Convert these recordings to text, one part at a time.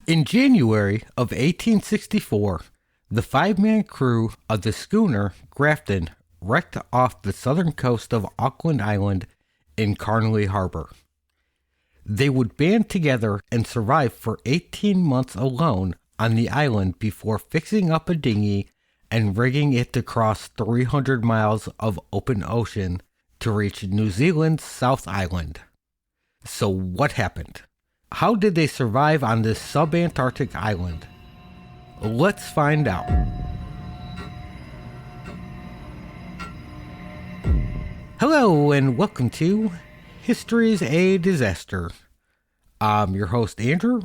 In January of 1864, the five-man crew of the schooner Grafton wrecked off the southern coast of Auckland Island in Carnley Harbor. They would band together and survive for 18 months alone on the island before fixing up a dinghy and rigging it to cross 300 miles of open ocean to reach New Zealand's South Island. So what happened? How did they survive on this subantarctic island? Let's find out. Hello and welcome to History's a Disaster. I'm your host Andrew,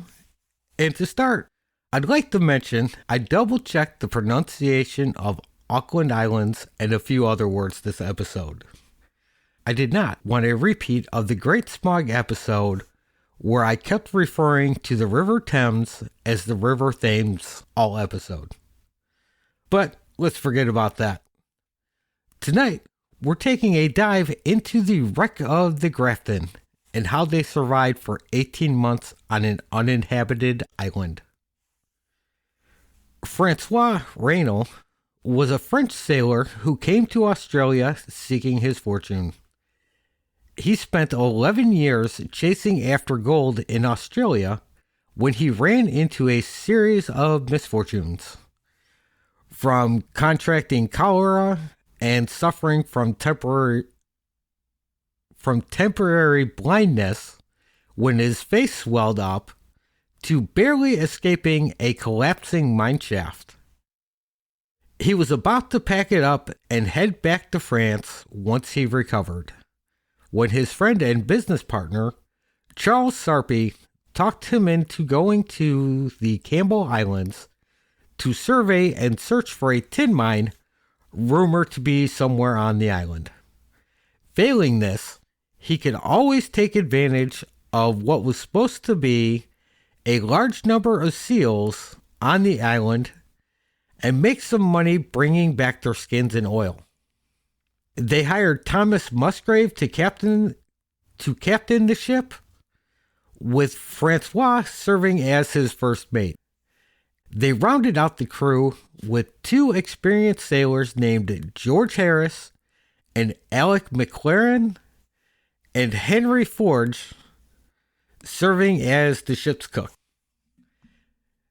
and to start, I'd like to mention I double-checked the pronunciation of Auckland Islands and a few other words this episode. I did not want a repeat of the Great Smog episode where I kept referring to the River Thames as the River Thames all episode. But let's forget about that. Tonight, we're taking a dive into the wreck of the Grafton and how they survived for 18 months on an uninhabited island. Francois was a French sailor who came to Australia seeking his fortune. He spent 11 years chasing after gold in Australia when he ran into a series of misfortunes. From contracting cholera and suffering from temporary blindness when his face swelled up, to barely escaping a collapsing mineshaft. He was about to pack it up and head back to France once he recovered, when his friend and business partner, Charles Sarpy, talked him into going to the Campbell Islands to survey and search for a tin mine rumored to be somewhere on the island. Failing this, he could always take advantage of what was supposed to be a large number of seals on the island and make some money bringing back their skins and oil. They hired Thomas Musgrave to captain the ship, with Francois serving as his first mate. They rounded out the crew with two experienced sailors named George Harris and Alec McLaren, and Henry Forge serving as the ship's cook.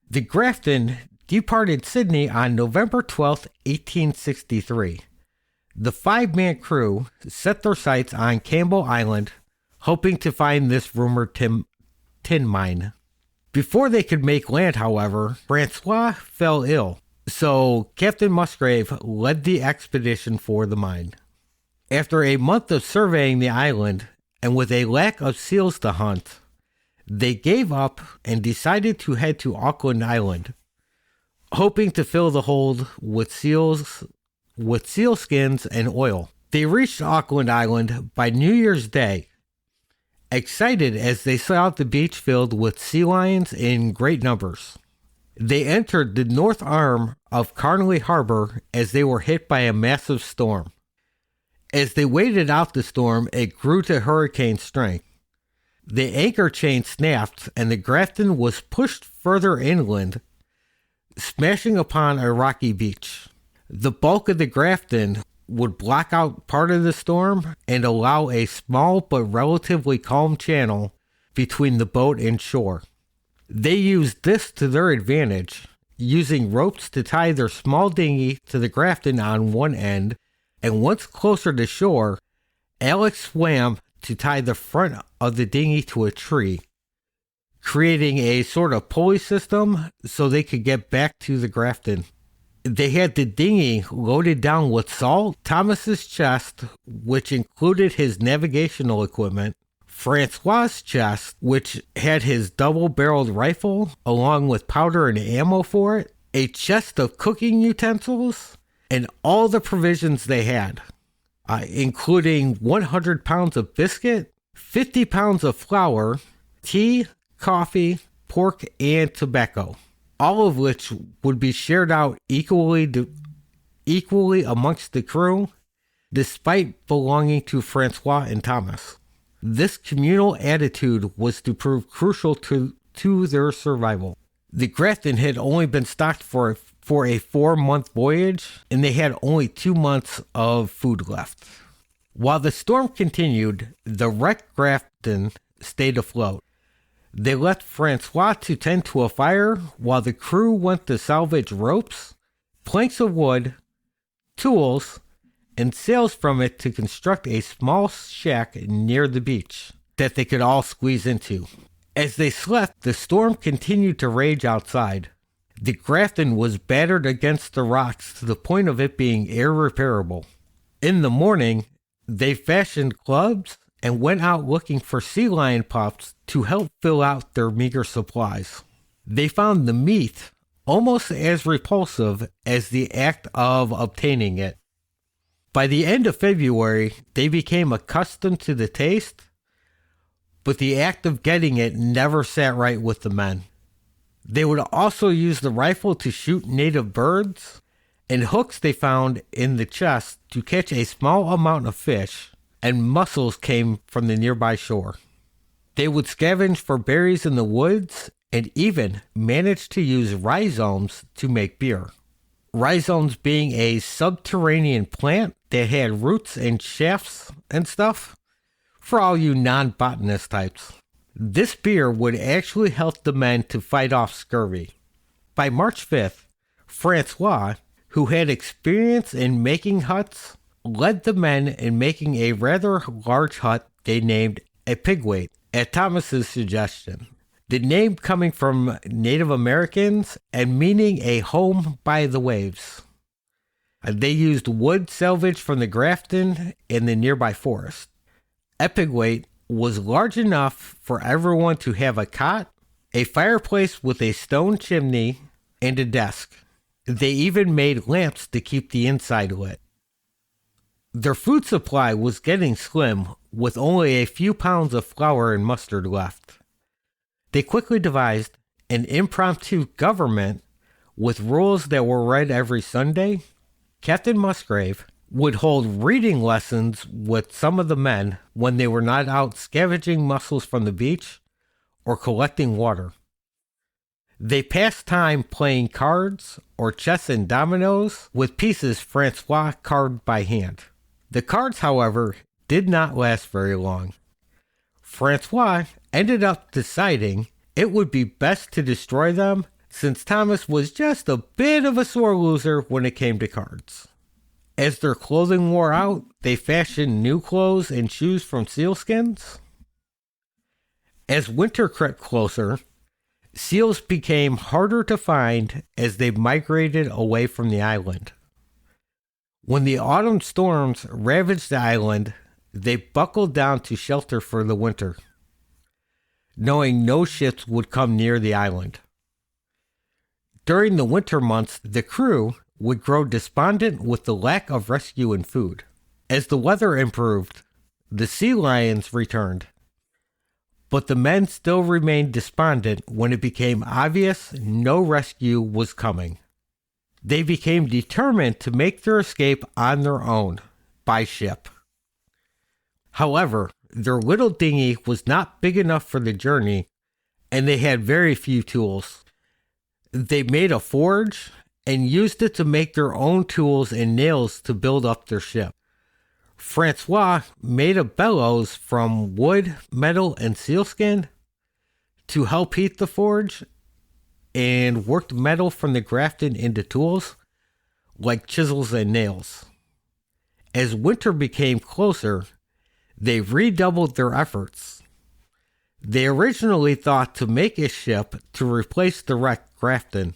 The Grafton departed Sydney on November 12, 1863. The five-man crew set their sights on Campbell Island, hoping to find this rumored tin mine. Before they could make land, however, Francois fell ill, so Captain Musgrave led the expedition for the mine. After a month of surveying the island, and with a lack of seals to hunt, they gave up and decided to head to Auckland Island, hoping to fill the hold with seal skins and oil. They reached Auckland Island by New Year's Day, excited as they saw the beach filled with sea lions in great numbers. They entered the north arm of Carnley Harbor as they were hit by a massive storm. As they waited out the storm, it grew to hurricane strength. The anchor chain snapped and the Grafton was pushed further inland, smashing upon a rocky beach. The bulk of the Grafton would block out part of the storm and allow a small but relatively calm channel between the boat and shore. They used this to their advantage, using ropes to tie their small dinghy to the Grafton on one end, and once closer to shore, Alex swam to tie the front of the dinghy to a tree, creating a sort of pulley system so they could get back to the Grafton. They had the dinghy loaded down with salt, Thomas's chest, which included his navigational equipment, Francois' chest, which had his double-barreled rifle, along with powder and ammo for it, a chest of cooking utensils, and all the provisions they had, including 100 pounds of biscuit, 50 pounds of flour, tea, coffee, pork, and tobacco, all of which would be shared out equally amongst the crew, despite belonging to Francois and Thomas. This communal attitude was to prove crucial to their survival. The Grafton had only been stocked for a 4-month voyage, and they had only 2 months of food left. While the storm continued, the wrecked Grafton stayed afloat. They left Francois to tend to a fire while the crew went to salvage ropes, planks of wood, tools, and sails from it to construct a small shack near the beach that they could all squeeze into. As they slept, the storm continued to rage outside. The Grafton was battered against the rocks to the point of it being irreparable. In the morning, they fashioned clubs and went out looking for sea lion pups to help fill out their meager supplies. They found the meat almost as repulsive as the act of obtaining it. By the end of February, they became accustomed to the taste, but the act of getting it never sat right with the men. They would also use the rifle to shoot native birds, and hooks they found in the chest to catch a small amount of fish, and mussels came from the nearby shore. They would scavenge for berries in the woods, and even managed to use rhizomes to make beer. Rhizomes being a subterranean plant that had roots and shafts and stuff, for all you non-botanist types. This beer would actually help the men to fight off scurvy. By March 5th, Francois, who had experience in making huts, led the men in making a rather large hut they named a pigwait, at Thomas's suggestion. The name coming from Native Americans and meaning a home by the waves. They used wood salvaged from the Grafton in the nearby forest. A pigwait was large enough for everyone to have a cot, a fireplace with a stone chimney, and a desk. They even made lamps to keep the inside lit. Their food supply was getting slim, with only a few pounds of flour and mustard left. They quickly devised an impromptu government with rules that were read every Sunday. Captain Musgrave would hold reading lessons with some of the men when they were not out scavenging mussels from the beach or collecting water. They passed time playing cards or chess and dominoes with pieces Francois carved by hand. The cards, however, did not last very long. Francois ended up deciding it would be best to destroy them since Thomas was just a bit of a sore loser when it came to cards. As their clothing wore out, they fashioned new clothes and shoes from sealskins. As winter crept closer, seals became harder to find as they migrated away from the island. When the autumn storms ravaged the island, they buckled down to shelter for the winter, knowing no ships would come near the island. During the winter months, the crew would grow despondent with the lack of rescue and food. As the weather improved, the sea lions returned, but the men still remained despondent when it became obvious no rescue was coming. They became determined to make their escape on their own, by ship. However, their little dinghy was not big enough for the journey, and they had very few tools. They made a forge and used it to make their own tools and nails to build up their ship. Francois made a bellows from wood, metal, and sealskin to help heat the forge, and worked metal from the Grafton into tools like chisels and nails. As winter became closer, they redoubled their efforts. They originally thought to make a ship to replace the wrecked Grafton,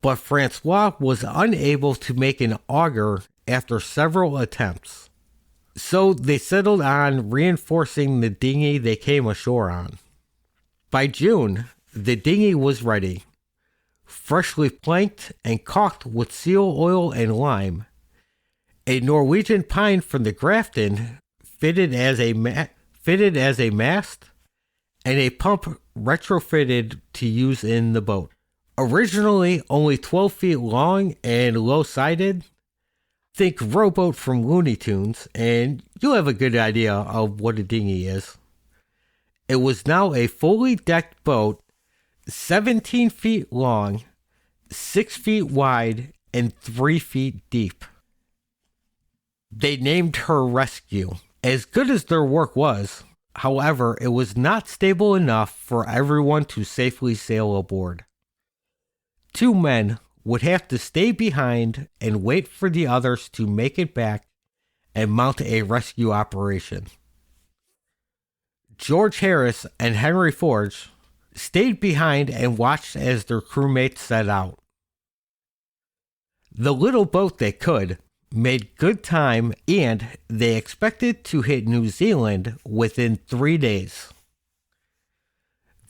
but Francois was unable to make an auger after several attempts. So they settled on reinforcing the dinghy they came ashore on. By June, the dinghy was ready, freshly planked and caulked with seal oil and lime. A Norwegian pine from the Grafton fitted as a mast, and a pump retrofitted to use in the boat. Originally only 12 feet long and low-sided, think rowboat from Looney Tunes, and you'll have a good idea of what a dinghy is. It was now a fully decked boat 17 feet long, 6 feet wide, and 3 feet deep. They named her Rescue. As good as their work was, however, it was not stable enough for everyone to safely sail aboard. 2 men would have to stay behind and wait for the others to make it back and mount a rescue operation. George Harris and Henry Forge stayed behind and watched as their crewmates set out. The little boat that could made good time, and they expected to hit New Zealand within 3 days.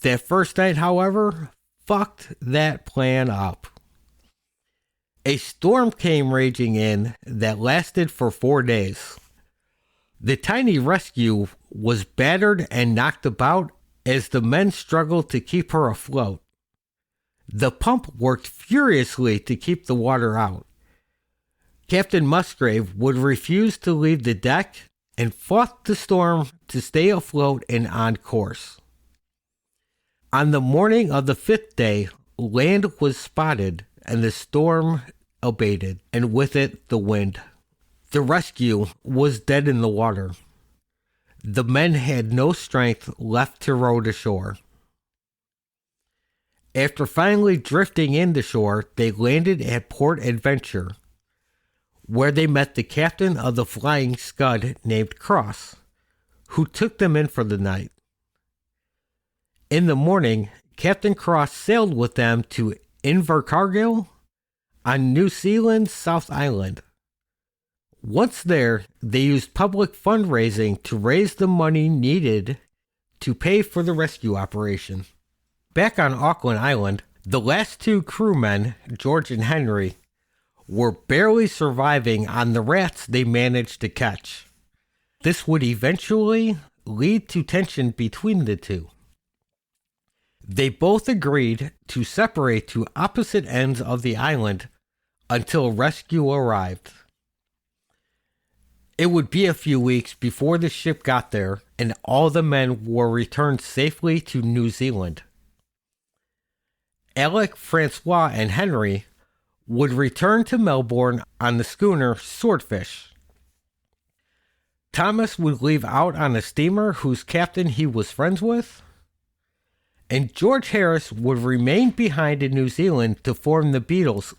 That first night, however, fucked that plan up. A storm came raging in that lasted for 4 days. The tiny Rescue was battered and knocked about as the men struggled to keep her afloat. The pump worked furiously to keep the water out. Captain Musgrave would refuse to leave the deck and fought the storm to stay afloat and on course. On the morning of the 5th day, land was spotted and the storm abated, and with it the wind. The Rescue was dead in the water. The men had no strength left to row to shore. After finally drifting in to shore, they landed at Port Adventure, where they met the captain of the Flying Scud named Cross, who took them in for the night. In the morning, Captain Cross sailed with them to Invercargill on New Zealand's South Island. Once there, they used public fundraising to raise the money needed to pay for the rescue operation. Back on Auckland Island, the last 2 crewmen, George and Henry, were barely surviving on the rats they managed to catch. This would eventually lead to tension between the 2. They both agreed to separate to opposite ends of the island until rescue arrived. It would be a few weeks before the ship got there and all the men were returned safely to New Zealand. Alec, Francois, and Henry would return to Melbourne on the schooner Swordfish. Thomas would leave out on a steamer whose captain he was friends with, and George Harris would remain behind in New Zealand to form the Beatles.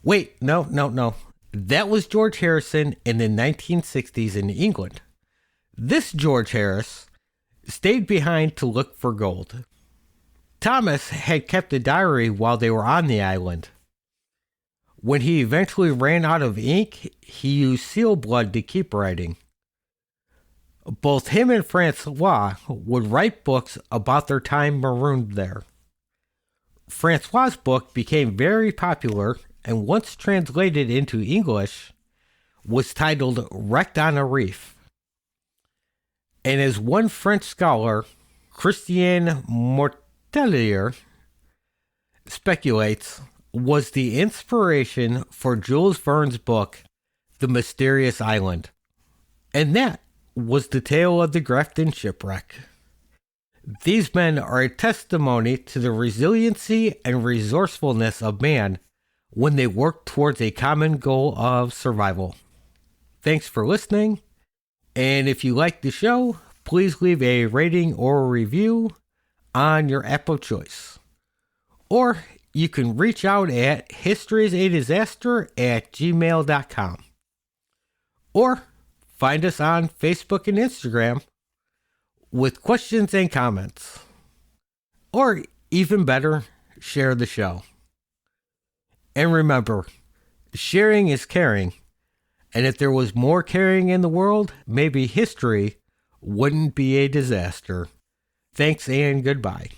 Wait, no. That was George Harrison in the 1960s in England. This George Harris stayed behind to look for gold. Thomas had kept a diary while they were on the island. When he eventually ran out of ink, he used seal blood to keep writing. Both him and Francois would write books about their time marooned there. Francois' book became very popular and once translated into English was titled Wrecked on a Reef. And as one French scholar, Christian Mortellier, speculates, was the inspiration for Jules Verne's book, The Mysterious Island. And that was the tale of the Grafton shipwreck. These men are a testimony to the resiliency and resourcefulness of man when they work towards a common goal of survival. Thanks for listening, and if you like the show, please leave a rating or a review on your app of choice. Or you can reach out at historiesadisaster@gmail.com. Or find us on Facebook and Instagram with questions and comments. Or even better, share the show. And remember, sharing is caring. And if there was more caring in the world, maybe history wouldn't be a disaster. Thanks and goodbye.